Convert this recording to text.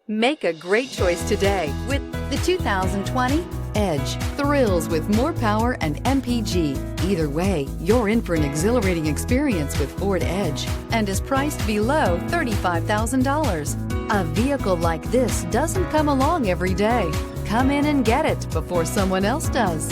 Make a great choice today with the 2020 Edge. Thrills with more power and MPG. Either way, you're in for an exhilarating experience with Ford Edge and is priced below $35,000. A vehicle like this doesn't come along every day. Come in and get it before someone else does.